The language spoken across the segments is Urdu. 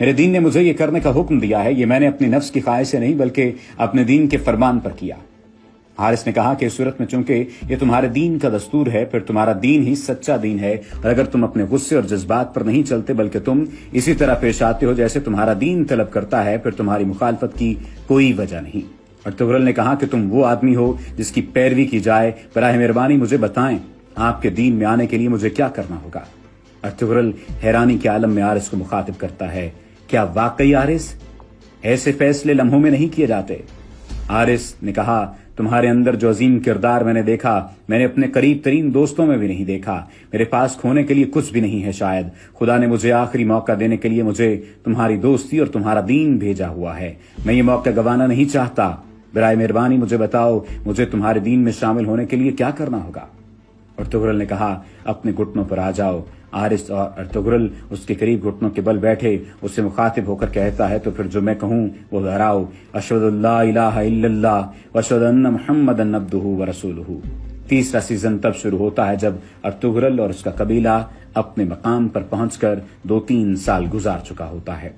میرے دین نے مجھے یہ کرنے کا حکم دیا ہے، یہ میں نے اپنی نفس کی خواہش سے نہیں بلکہ اپنے دین کے فرمان پر کیا۔ حارث نے کہا کہ اس صورت میں چونکہ یہ تمہارے دین کا دستور ہے، پھر تمہارا دین ہی سچا دین ہے، اور اگر تم اپنے غصے اور جذبات پر نہیں چلتے بلکہ تم اسی طرح پیش آتے ہو جیسے تمہارا دین طلب کرتا ہے، پھر تمہاری مخالفت کی کوئی وجہ نہیں۔ ارطغرل نے کہا کہ تم وہ آدمی ہو جس کی پیروی کی جائے، براہ مہربانی مجھے بتائیں آپ کے دین میں آنے کے لیے مجھے کیا کرنا ہوگا۔ ارطغرل حیرانی کے عالم میں حارث کو مخاطب کرتا ہے، کیا واقعی حارث ایسے فیصلے لمحوں میں نہیں کیے جاتے؟ حارث نے کہا، تمہارے اندر جو عظیم کردار میں نے دیکھا، میں نے اپنے قریب ترین دوستوں میں بھی نہیں دیکھا۔ میرے پاس کھونے کے لیے کچھ بھی نہیں ہے، شاید خدا نے مجھے آخری موقع دینے کے لیے مجھے تمہاری دوستی اور تمہارا دین بھیجا ہوا ہے۔ میں یہ موقع گنوانا نہیں چاہتا، برائے مہربانی مجھے بتاؤ مجھے تمہارے دین میں شامل ہونے کے لیے کیا کرنا ہوگا۔ ارطغرل نے کہا، اپنے گھٹنوں پر آ جاؤ۔ حارث اور ارطغرل اس کے قریب گھٹنوں کے بل بیٹھے، اس سے مخاطب ہو کر کہتا ہے، تو پھر جو میں کہوں وہ دہراؤ، اشہد اللہ الہ الا اللہ واشہد ان محمدًا عبدہ ورسولہ۔ تیسرا سیزن تب شروع ہوتا ہے جب ارطغرل اور اس کا قبیلہ اپنے مقام پر پہنچ کر 2-3 سال گزار چکا ہوتا ہے۔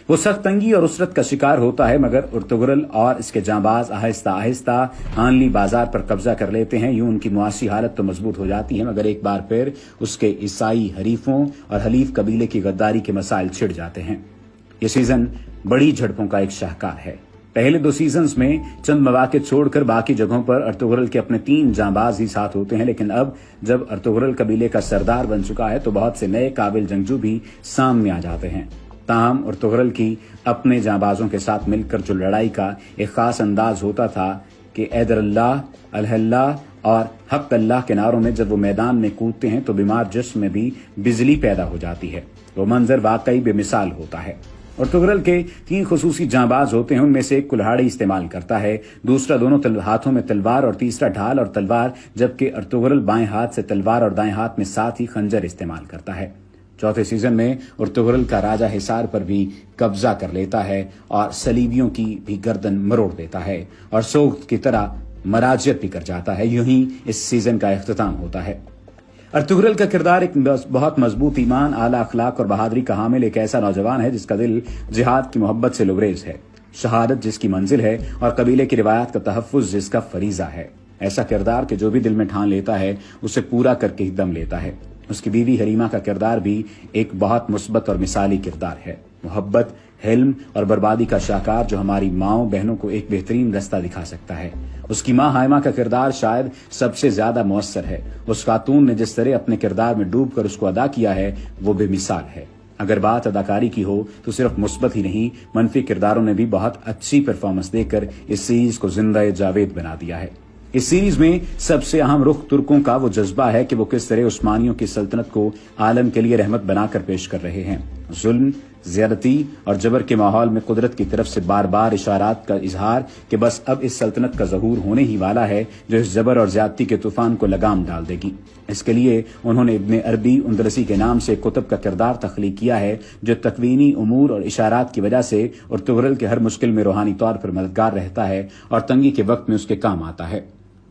وہ سخت تنگی اور اسرت کا شکار ہوتا ہے، مگر ارطغرل اور اس کے جانباز آہستہ آہستہ ہانلی بازار پر قبضہ کر لیتے ہیں۔ یوں ان کی معاشی حالت تو مضبوط ہو جاتی ہے، مگر ایک بار پھر اس کے عیسائی حریفوں اور حلیف قبیلے کی غداری کے مسائل چھڑ جاتے ہیں۔ یہ سیزن بڑی جھڑپوں کا ایک شاہکار ہے۔ پہلے 2 سیزنز میں چند مواقع چھوڑ کر باقی جگہوں پر ارطغرل کے اپنے 3 جانباز ہی ساتھ ہوتے ہیں، لیکن اب جب ارطغرل قبیلے کا سردار بن چکا ہے تو بہت سے نئے قابل جنگجو بھی سامنے آ جاتے ہیں۔ تاہم ارطغرل کی اپنے جانبازوں کے ساتھ مل کر جو لڑائی کا ایک خاص انداز ہوتا تھا کہ ایدر اللہ، الہ اللہ اور حق اللہ کے نعروں میں جب وہ میدان میں کودتے ہیں تو بیمار جسم میں بھی بجلی پیدا ہو جاتی ہے۔ وہ منظر واقعی بے مثال ہوتا ہے۔ ارطغرل کے 3 خصوصی جانباز ہوتے ہیں، ان میں سے ایک کلہاڑی استعمال کرتا ہے، دوسرا دونوں ہاتھوں میں تلوار اور تیسرا ڈھال اور تلوار، جبکہ ارطغرل بائیں ہاتھ سے تلوار اور دائیں ہاتھ میں ساتھ ہی خنجر استعمال کرتا ہے۔ چوتھے سیزن میں ارطغرل کا راجہ حصار پر بھی قبضہ کر لیتا ہے اور صلیبیوں کی بھی گردن مروڑ دیتا ہے اور سوخت کی طرح مراجعت بھی کر جاتا ہے۔ یوں ہی اس سیزن کا اختتام ہوتا ہے۔ ارطغرل کا کردار ایک بہت مضبوط ایمان، اعلیٰ اخلاق اور بہادری کا حامل ایک ایسا نوجوان ہے جس کا دل جہاد کی محبت سے لبریز ہے، شہادت جس کی منزل ہے اور قبیلے کی روایات کا تحفظ جس کا فریضہ ہے۔ ایسا کردار کہ جو بھی دل میں ٹھان لیتا ہے اسے پورا کر کے ہی دم لیتا ہے۔ اس کی بیوی حلیمہ کا کردار بھی ایک بہت مثبت اور مثالی کردار ہے، محبت، حلم اور بربادی کا شاہکار جو ہماری ماؤں بہنوں کو ایک بہترین رستہ دکھا سکتا ہے۔ اس کی ماں حائمہ کا کردار شاید سب سے زیادہ مؤثر ہے۔ اس خاتون نے جس طرح اپنے کردار میں ڈوب کر اس کو ادا کیا ہے وہ بے مثال ہے۔ اگر بات اداکاری کی ہو تو صرف مثبت ہی نہیں، منفی کرداروں نے بھی بہت اچھی پرفارمنس دے کر اس سیریز کو زندہ جاوید بنا دیا ہے۔ اس سیریز میں سب سے اہم رخ ترکوں کا وہ جذبہ ہے کہ وہ کس طرح عثمانیوں کی سلطنت کو عالم کے لیے رحمت بنا کر پیش کر رہے ہیں۔ ظلم، زیادتی اور جبر کے ماحول میں قدرت کی طرف سے بار بار اشارات کا اظہار کہ بس اب اس سلطنت کا ظہور ہونے ہی والا ہے جو اس جبر اور زیادتی کے طوفان کو لگام ڈال دے گی۔ اس کے لیے انہوں نے ابن عربی اندلسی کے نام سے کتب کا کردار تخلیق کیا ہے جو تکوینی امور اور اشارات کی وجہ سے ارطغرل کے ہر مشکل میں روحانی طور پر مددگار رہتا ہے اور تنگی کے وقت میں اس کے کام آتا ہے۔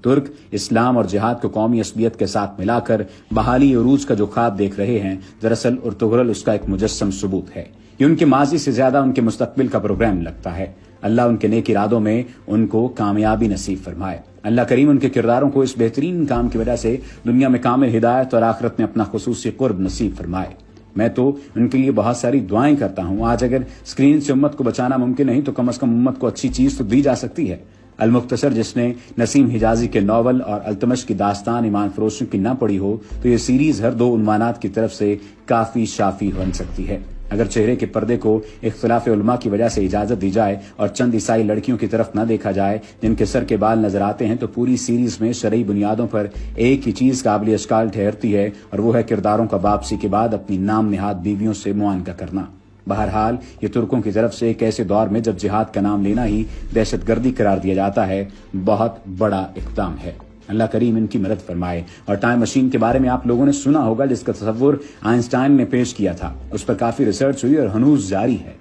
ترک اسلام اور جہاد کو قومی عصبیت کے ساتھ ملا کر بحالی عروج کا جو خواب دیکھ رہے ہیں، دراصل ارطغرل اس کا ایک مجسم ثبوت ہے۔ یہ ان کے ماضی سے زیادہ ان کے مستقبل کا پروگرام لگتا ہے۔ اللہ ان کے نیک ارادوں میں ان کو کامیابی نصیب فرمائے۔ اللہ کریم ان کے کرداروں کو اس بہترین کام کی وجہ سے دنیا میں کامل ہدایت اور آخرت میں اپنا خصوصی قرب نصیب فرمائے۔ میں تو ان کے لیے بہت ساری دعائیں کرتا ہوں۔ آج اگر اسکرین سے امت کو بچانا ممکن نہیں تو کم از کم امت کو اچھی چیز تو دی جا سکتی ہے۔ المختصر جس نے نسیم حجازی کے ناول اور التمش کی داستان ایمان فروشوں کی نہ پڑھی ہو تو یہ سیریز ہر 2 عنوانات کی طرف سے کافی شافی بن سکتی ہے۔ اگر چہرے کے پردے کو اختلاف علماء کی وجہ سے اجازت دی جائے اور چند عیسائی لڑکیوں کی طرف نہ دیکھا جائے جن کے سر کے بال نظر آتے ہیں تو پوری سیریز میں شرعی بنیادوں پر ایک ہی چیز قابل اشکال ٹھہرتی ہے اور وہ ہے کرداروں کا واپسی کے بعد اپنی نام نہاد بیویوں سے معانقہ کرنا۔ بہرحال یہ ترکوں کی طرف سے ایک ایسے دور میں جب جہاد کا نام لینا ہی دہشت گردی قرار دیا جاتا ہے بہت بڑا اقدام ہے۔ اللہ کریم ان کی مدد فرمائے۔ اور ٹائم مشین کے بارے میں آپ لوگوں نے سنا ہوگا جس کا تصور آئنسٹائن نے پیش کیا تھا، اس پر کافی ریسرچ ہوئی اور ہنوز جاری ہے۔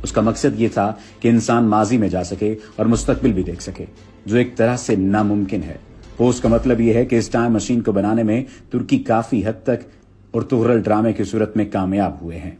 اس کا مقصد یہ تھا کہ انسان ماضی میں جا سکے اور مستقبل بھی دیکھ سکے، جو ایک طرح سے ناممکن ہے۔ پوسٹ کا مطلب یہ ہے کہ اس ٹائم مشین کو بنانے میں ترکی کافی حد تک ارطغرل ڈرامے کی صورت میں کامیاب ہوئے ہیں۔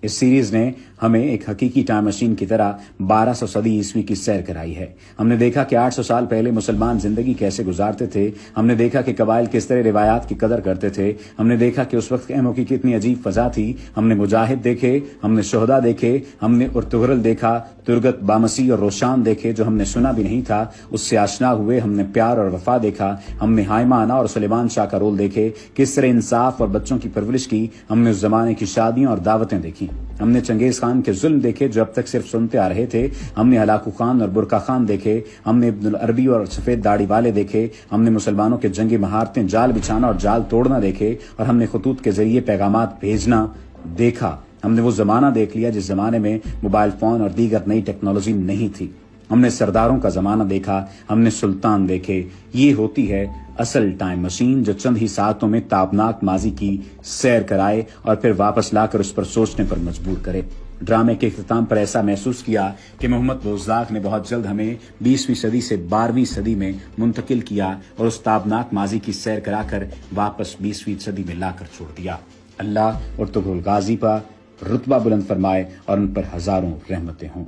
اس سیریز نے ہمیں ایک حقیقی ٹائم مشین کی طرح 1200 صدی عیسوی کی سیر کرائی ہے۔ ہم نے دیکھا کہ 800 سال پہلے مسلمان زندگی کیسے گزارتے تھے، ہم نے دیکھا کہ قبائل کس طرح روایات کی قدر کرتے تھے، ہم نے دیکھا کہ اس وقت خیموں کی کتنی عجیب فضا تھی، ہم نے مجاہد دیکھے، ہم نے شہداء دیکھے، ہم نے ارطغرل دیکھا، ترگت، بامسی اور روشان دیکھے جو ہم نے سنا بھی نہیں تھا، اس سے آشنا ہوئے، ہم نے پیار اور وفا دیکھا، ہم نے ہائمہ انا اور سلیمان شاہ کا رول دیکھے، کس طرح انصاف اور بچوں کی پرورش کی، ہم نے اس زمانے کی شادیاں اور دعوتیں دیکھی، ہم نے چنگیز خان کے ظلم دیکھے جو اب تک صرف سنتے آ رہے تھے، ہم نے ہلاکو خان اور برقع خان دیکھے، ہم نے ابن العربی اور سفید داڑھی والے دیکھے، ہم نے مسلمانوں کے جنگی مہارتیں، جال بچھانا اور جال توڑنا دیکھے، اور ہم نے خطوط کے ذریعے پیغامات بھیجنا دیکھا۔ ہم نے وہ زمانہ دیکھ لیا جس زمانے میں موبائل فون اور دیگر نئی ٹیکنالوجی نہیں تھی۔ ہم نے سرداروں کا زمانہ دیکھا، ہم نے سلطان دیکھے۔ یہ ہوتی ہے اصل ٹائم مشین جو چند ہی ساعتوں میں تابناک ماضی کی سیر کرائے اور پھر واپس لا کر اس پر سوچنے پر مجبور کرے۔ ڈرامے کے اختتام پر ایسا محسوس کیا کہ محمد بوزداق نے بہت جلد ہمیں 20ویں صدی سے 12ویں صدی میں منتقل کیا اور اس تابناک ماضی کی سیر کرا کر واپس 20ویں صدی میں لا کر چھوڑ دیا۔ اللہ ارطغرل غازی پر رتبہ بلند فرمائے اور ان پر ہزاروں رحمتیں ہوں۔